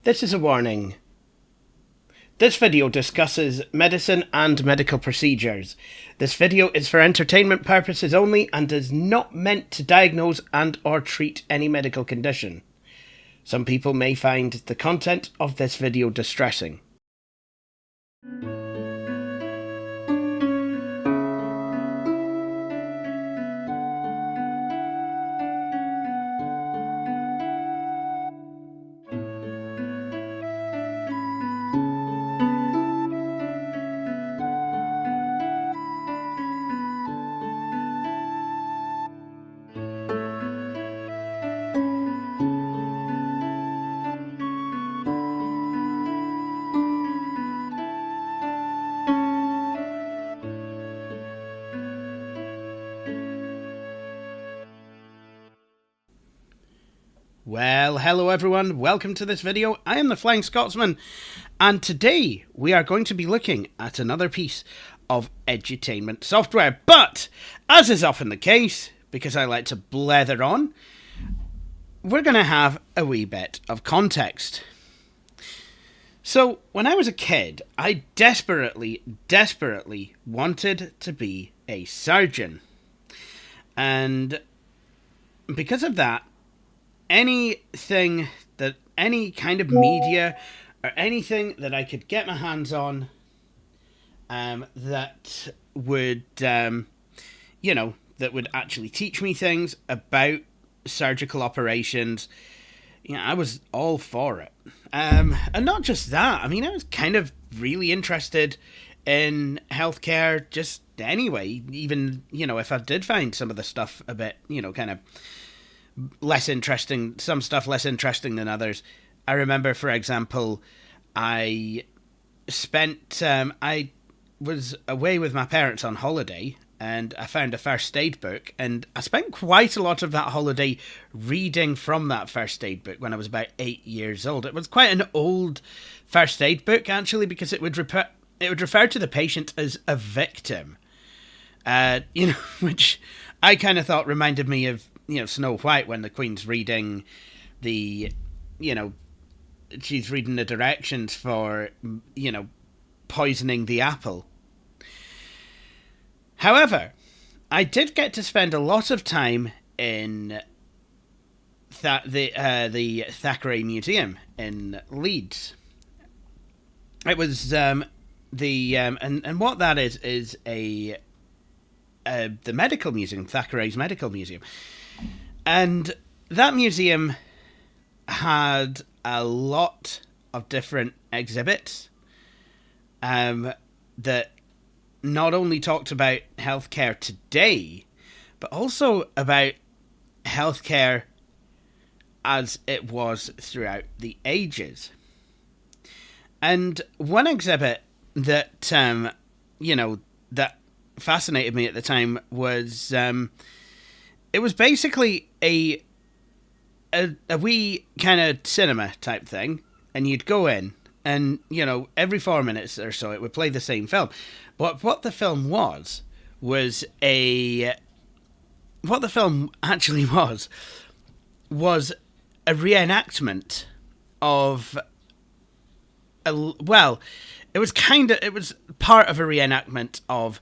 This is a warning. This video discusses medicine and medical procedures. This video is for entertainment purposes only and is not meant to diagnose and or treat any medical condition. Some people may find the content of this video distressing. Well, hello everyone, welcome to this video. I am the Flying Scotsman, and today we are going to be looking at another piece of edutainment software. But, as is often the case, because I like to blether on, we're going to have a wee bit of context. So, when I was a kid, I desperately wanted to be a surgeon. And because of that, any kind of media or anything that I could get my hands on that would that would actually teach me things about surgical operations, I was all for it. And not just that, I was kind of really interested in healthcare just anyway, even, if I did find some of the stuff a bit, kind of less interesting, some stuff less interesting than others. I remember, for example, I was away with my parents on holiday and I found a first aid book, and I spent quite a lot of that holiday reading from that first aid book when I was about 8 years old. It was quite an old first aid book, actually, because it would refer to the patient as a victim, which I kind of thought reminded me of Snow White when the Queen's reading she's reading the directions for, poisoning the apple. However, I did get to spend a lot of time in the Thackray Museum in Leeds. It was and what that is the medical museum, Thackray's Medical Museum. And that museum had a lot of different exhibits that not only talked about healthcare today, but also about healthcare as it was throughout the ages. And one exhibit that, that fascinated me at the time was it was basically a wee kind of cinema type thing, and you'd go in and every 4 minutes or so it would play the same film. But what the film was a reenactment of it was part of a reenactment of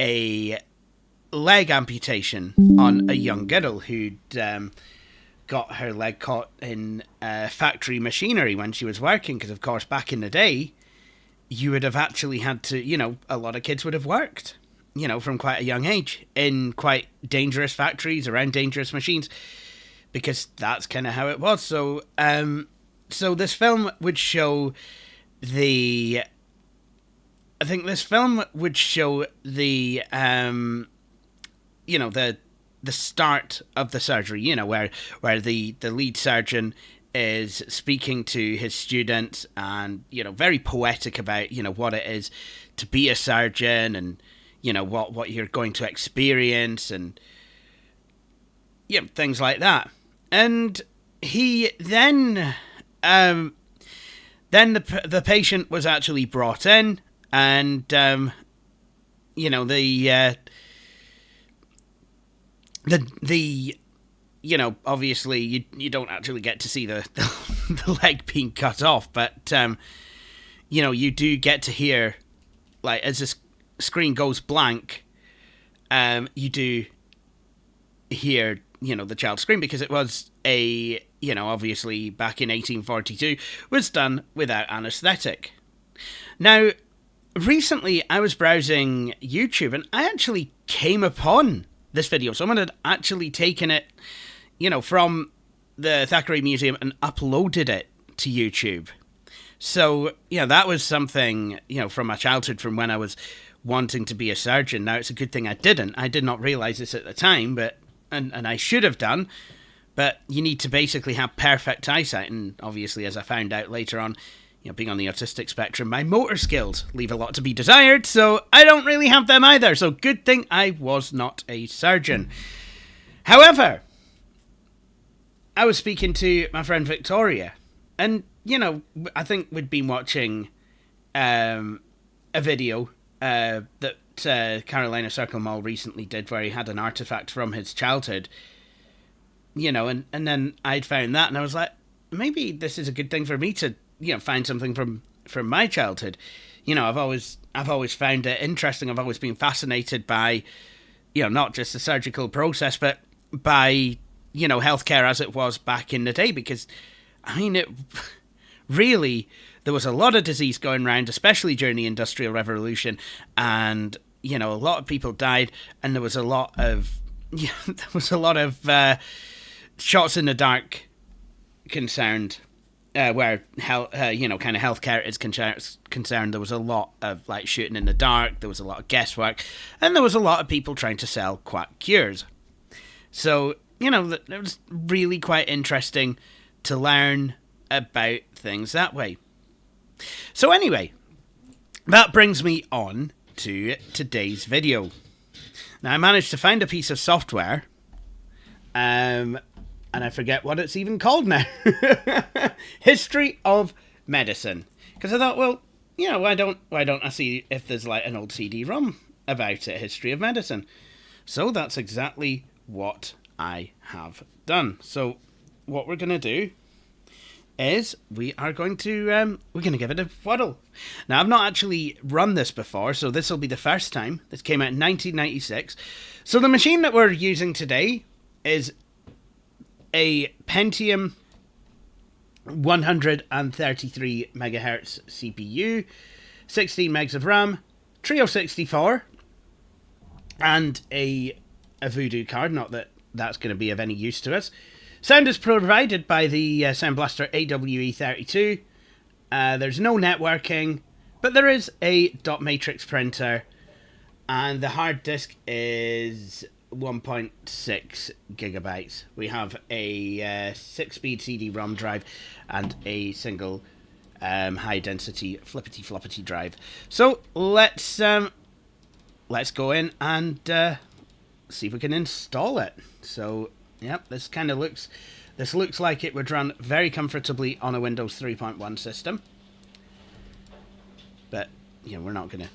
a leg amputation on a young girl who'd got her leg caught in factory machinery when she was working, because of course back in the day you would have actually had to, a lot of kids would have worked, from quite a young age in quite dangerous factories around dangerous machines, because that's kind of how it was. So this film would show the the start of the surgery, where the lead surgeon is speaking to his students and, very poetic about, what it is to be a surgeon and, what you're going to experience and, things like that. And he then the patient was actually brought in, and, the you know, obviously you don't actually get to see the leg being cut off, but you know, you do get to hear, like, as the screen goes blank, you do hear, you know, the child scream, because it was a, you know, obviously back in 1842, was done without anaesthetic. Now, recently I was browsing YouTube and I actually came upon this video. Someone had actually taken it, you know, from the Thackray Museum and uploaded it to YouTube. So, yeah, that was something, you know, from my childhood, from when I was wanting to be a surgeon. Now, it's a good thing I didn't. I did not realise this at the time, but and I should have done. But you need to basically have perfect eyesight. And obviously, as I found out later on, you know, being on the autistic spectrum, my motor skills leave a lot to be desired. So I don't really have them either. So good thing I was not a surgeon. However, I was speaking to my friend Victoria, and, you know, I think we'd been watching a video that Carolina Circle Mall recently did, where he had an artifact from his childhood, you know, and then I'd found that, and I was like, maybe this is a good thing for me to, you know, find something from my childhood. You know, I've always found it interesting. I've always been fascinated by, you know, not just the surgical process, but by, you know, healthcare as it was back in the day, because, I mean, it really, there was a lot of disease going around, especially during the Industrial Revolution, and, you know, a lot of people died, and there was a lot of, yeah, there was a lot of shots in the dark concerned, where you know, kind of healthcare is concerned. There was a lot of, like, shooting in the dark. There was a lot of guesswork, and there was a lot of people trying to sell quack cures. So, you know, it was really quite interesting to learn about things that way. So anyway, that brings me on to today's video. Now, I managed to find a piece of software, and I forget what it's even called now. History of Medicine. Because I thought, well, you know, why don't I see if there's, like, an old CD-ROM about it, History of Medicine. So that's exactly what I have done. So what we're going to do is we're going to give it a whirl. Now, I've not actually run this before, so this will be the first time. This came out in 1996. So the machine that we're using today is a Pentium 133 megahertz CPU, 16 megs of RAM, Trio 64, and a Voodoo card. Not that that's going to be of any use to us. Sound is provided by the Sound Blaster AWE32. There's no networking, but there is a dot matrix printer, and the hard disk is 1.6 gigabytes. We have a 6-speed CD-ROM drive and a single high-density flippity-floppity drive. So let's go in and see if we can install it. So, yep, this looks like it would run very comfortably on a Windows 3.1 system. But, you know, we're not gonna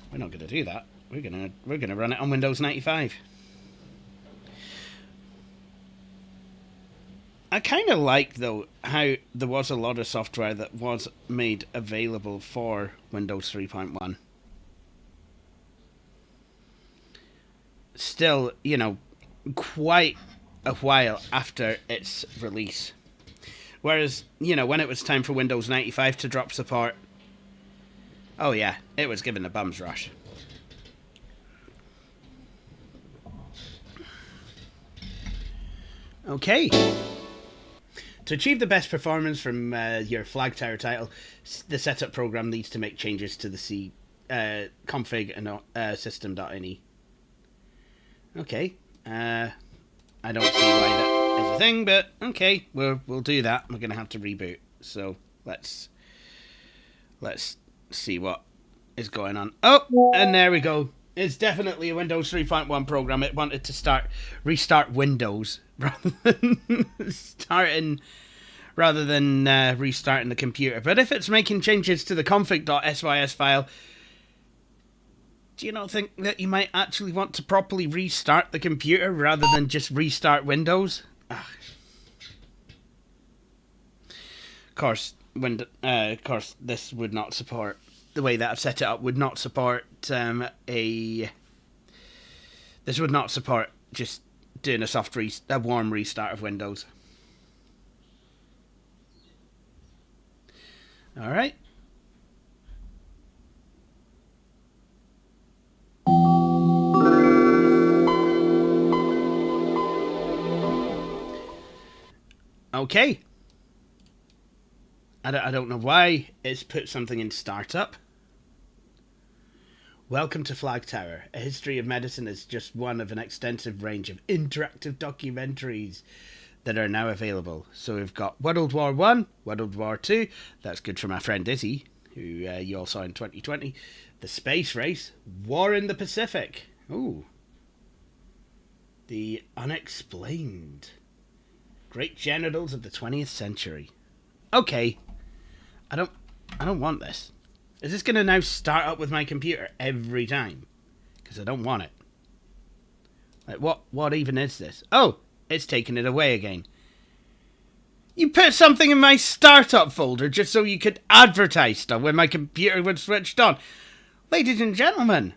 do that. We're gonna run it on Windows 95. I kind of like, though, how there was a lot of software that was made available for Windows 3.1. Still, you know, quite a while after its release. Whereas, you know, when it was time for Windows 95 to drop support, oh yeah, it was given a bum's rush. Okay. To achieve the best performance from your flag tower title, the setup program needs to make changes to the config and system.ini. Okay. I don't see why that is a thing, but okay, we'll do that. We're gonna have to reboot. So let's see what is going on. Oh, and there we go. It's definitely a Windows 3.1 program. It wanted to restart Windows rather than restarting the computer. But if it's making changes to the config.sys file, do you not think that you might actually want to properly restart the computer rather than just restart Windows? Ugh. Of course, this would not support the way that I've set it up. Would not support This would not support just doing a warm restart of Windows. All right. Okay. I don't know why it's put something in startup. Welcome to Flag Tower. A History of Medicine is just one of an extensive range of interactive documentaries that are now available. So we've got World War I, World War II. That's good for my friend Izzy, who you all saw in 2020. The Space Race, War in the Pacific. Ooh. The Unexplained. Great Generals of the 20th Century. Okay. I don't want this. Is this going to now start up with my computer every time? Because I don't want it. Like, what even is this? Oh, it's taking it away again. You put something in my startup folder just so you could advertise stuff when my computer was switched on. Ladies and gentlemen,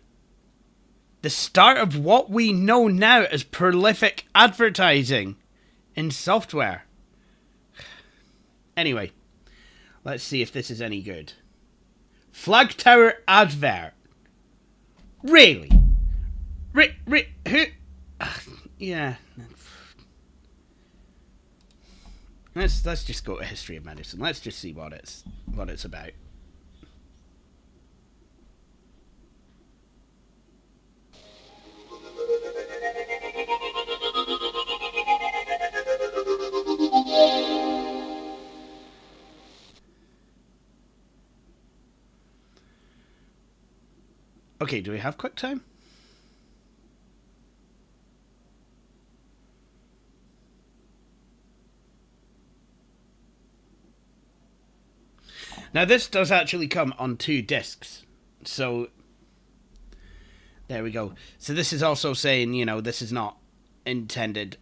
the start of what we know now as prolific advertising in software. Anyway, let's see if this is any good. Flag Tower advert. Really? Who? Yeah. Let's just go to History of Medicine. Let's just see what it's about. Okay, do we have QuickTime? Now this does actually come on 2 discs. So there we go. So this is also saying, this is not intended,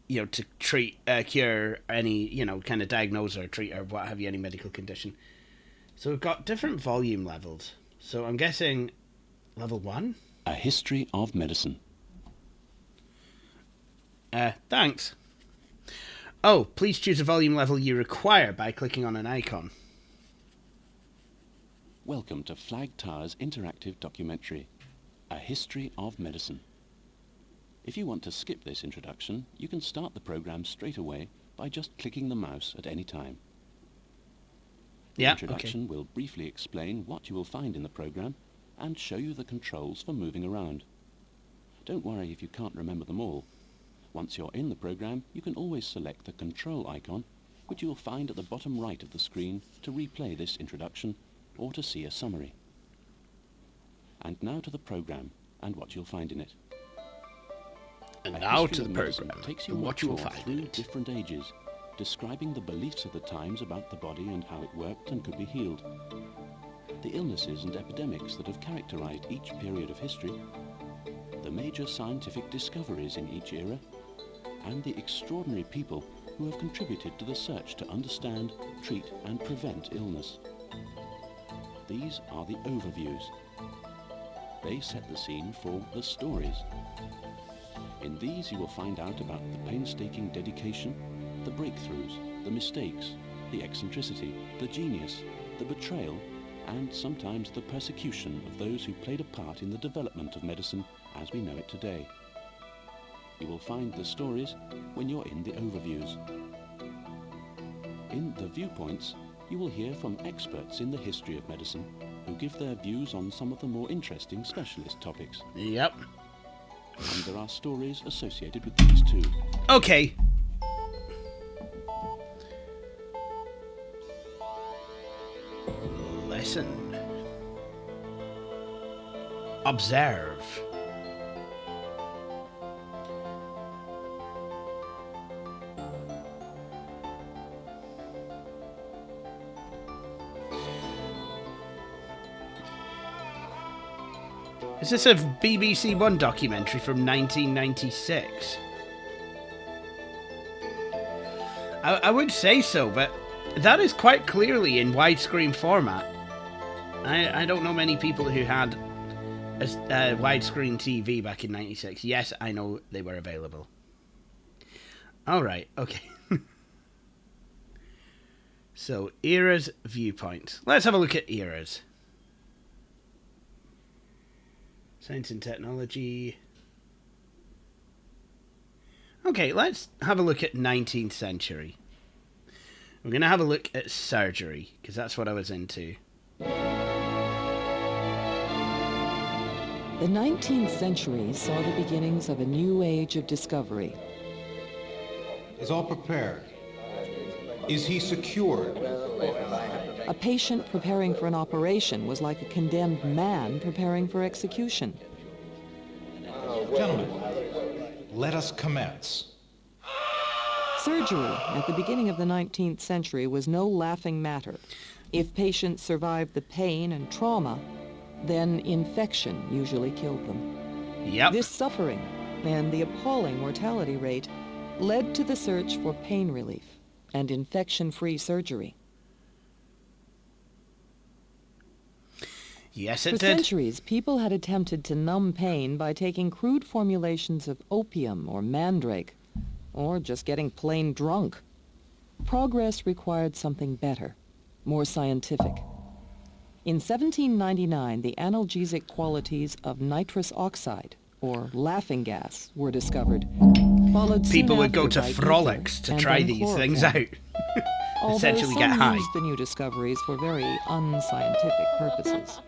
to treat, cure any, kind of diagnose or treat or what have you, any medical condition. So we've got different volume levels. So I'm guessing level 1? A History of Medicine. Thanks. Oh, please choose a volume level you require by clicking on an icon. Welcome to Flag Tower's interactive documentary, A History of Medicine. If you want to skip this introduction, you can start the program straight away by just clicking the mouse at any time. The introduction will briefly explain what you will find in the program and show you the controls for moving around. Don't worry if you can't remember them all. Once you're in the program, you can always select the control icon, which you will find at the bottom right of the screen to replay this introduction or to see a summary. And now to the program and what you'll find in it. And now to the program takes you and what you will find through in it. different ages, describing the beliefs of the times about the body and how it worked and could be healed, the illnesses and epidemics that have characterized each period of history, the major scientific discoveries in each era, and the extraordinary people who have contributed to the search to understand, treat and prevent illness. These are the overviews. They set the scene for the stories. In these you will find out about the painstaking dedication, the breakthroughs, the mistakes, the eccentricity, the genius, the betrayal, and sometimes the persecution of those who played a part in the development of medicine as we know it today. You will find the stories when you're in the overviews. In the viewpoints, you will hear from experts in the history of medicine who give their views on some of the more interesting specialist topics. Yep. And there are stories associated with these too. Okay. Listen. Observe. Is this a BBC One documentary from 1996? I would say so, but that is quite clearly in widescreen format. I don't know many people who had a widescreen TV back in '96. Yes, I know they were available. Alright, okay. So, eras, viewpoints. Let's have a look at eras. Science and technology. Okay, let's have a look at 19th century. We're going to have a look at surgery, because that's what I was into. The 19th century saw the beginnings of a new age of discovery. Is all prepared? Is he secured? A patient preparing for an operation was like a condemned man preparing for execution. Gentlemen, let us commence. Surgery at the beginning of the 19th century was no laughing matter. If patients survived the pain and trauma, then infection usually killed them. Yep. This suffering and the appalling mortality rate led to the search for pain relief and infection-free surgery. Yes, it For did. centuries, people had attempted to numb pain by taking crude formulations of opium or mandrake, or just getting plain drunk. Progress required something better, more scientific. In 1799, the analgesic qualities of nitrous oxide, or laughing gas, were discovered. Followed soon People would go after to by frolics ether to and try then these things chloroform. out. Although Essentially some get high. used the new discoveries for very unscientific purposes.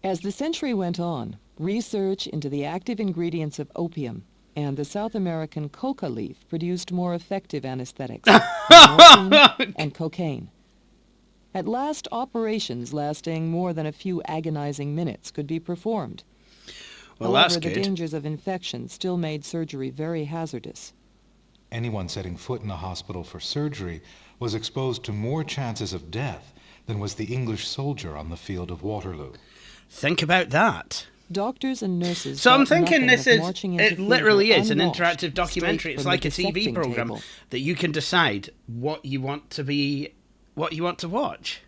As the century went on, research into the active ingredients of opium and the South American coca leaf produced more effective anesthetics, morphine and cocaine. At last, operations lasting more than a few agonizing minutes could be performed. Well, However, that's the good. dangers of infection still made surgery very hazardous. Anyone setting foot in a hospital for surgery was exposed to more chances of death than was the English soldier on the field of Waterloo. Think about that. Doctors and nurses. So I'm thought thinking nothing this of is, marching into it literally theater is an unwashed, interactive documentary. straight It's from like the a TV dissecting program table. that you can decide what you want to be, what you want to watch.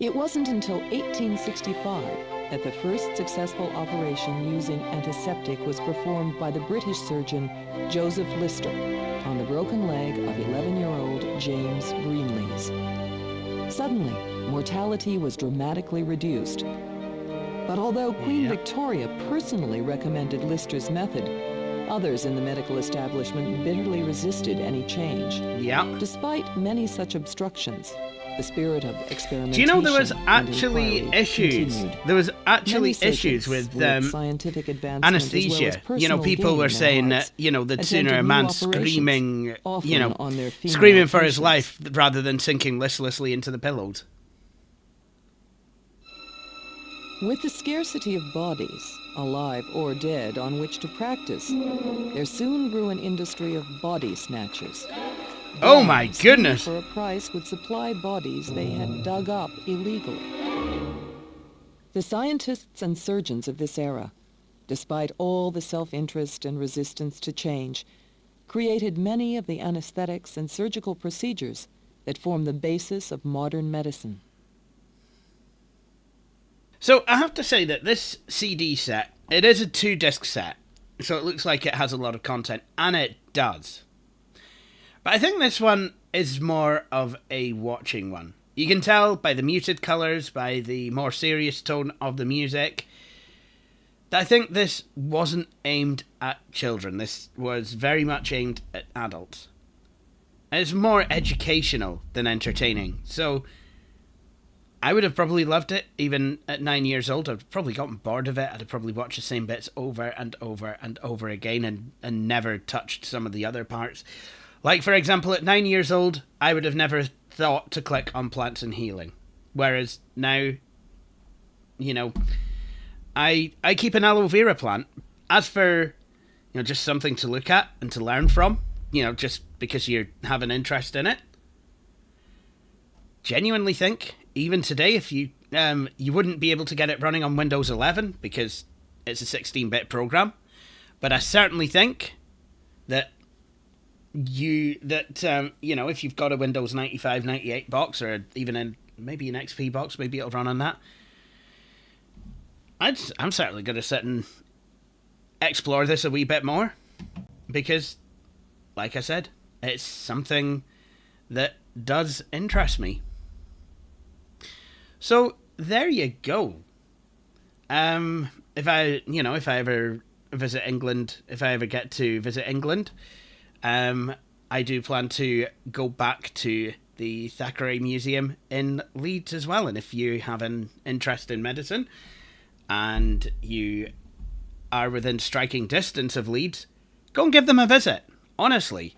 It wasn't until 1865 that the first successful operation using antiseptic was performed by the British surgeon Joseph Lister on the broken leg of 11-year-old James Greenlees. Suddenly, mortality was dramatically reduced. But although Queen Victoria personally recommended Lister's method, others in the medical establishment bitterly resisted any change. Yeah. Despite many such obstructions, the spirit of experimentation. Do you know there was and actually inquiry issues? continued. There was actually Many issues surgeons, with scientific advancement anesthesia. as well as You know, personal people gain were in their saying hearts, that, you know, the attempted sooner a new man operations, screaming, often you know, on their female screaming for his patients. life rather than sinking listlessly into the pillows. With the scarcity of bodies, alive or dead, on which to practice, there soon grew an industry of body snatchers. Oh my Gangs goodness! who, for a price, would supply bodies they had dug up illegally. The scientists and surgeons of this era, despite all the self-interest and resistance to change, created many of the anesthetics and surgical procedures that form the basis of modern medicine. So I have to say that this CD set, it is a 2-disc set, so it looks like it has a lot of content, and it does. But I think this one is more of a watching one. You can tell by the muted colours, by the more serious tone of the music, that I think this wasn't aimed at children. This was very much aimed at adults. And it's more educational than entertaining, so I would have probably loved it, even at 9 years old. I'd probably gotten bored of it. I'd have probably watched the same bits over and over and over again and never touched some of the other parts. Like, for example, at 9 years old, I would have never thought to click on plants and healing. Whereas now, you know, I keep an aloe vera plant. As for, you know, just something to look at and to learn from, you know, just because you have an interest in it. Genuinely think, even today, if you wouldn't be able to get it running on Windows 11 because it's a 16-bit program. But I certainly think that if you've got a Windows 95, 98 box, or even maybe an XP box, maybe it'll run on that. I'm certainly going to sit and explore this a wee bit more, because, like I said, it's something that does interest me. So there you go. If I ever visit England, if I ever get to visit England, I do plan to go back to the Thackray Museum in Leeds as well. And if you have an interest in medicine and you are within striking distance of Leeds, go and give them a visit. Honestly,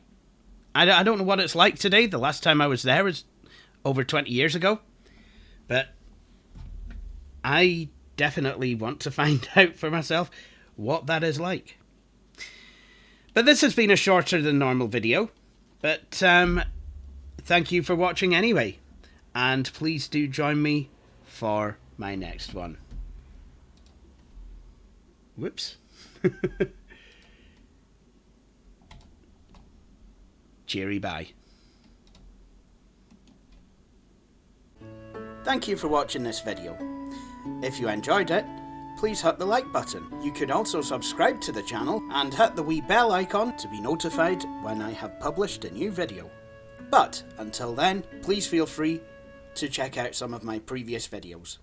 I don't know what it's like today. The last time I was there was over 20 years ago. But I definitely want to find out for myself what that is like. But this has been a shorter than normal video. But thank you for watching anyway. And please do join me for my next one. Whoops. Cheery bye. Thank you for watching this video. If you enjoyed it, please hit the like button. You could also subscribe to the channel and hit the wee bell icon to be notified when I have published a new video. But until then, please feel free to check out some of my previous videos.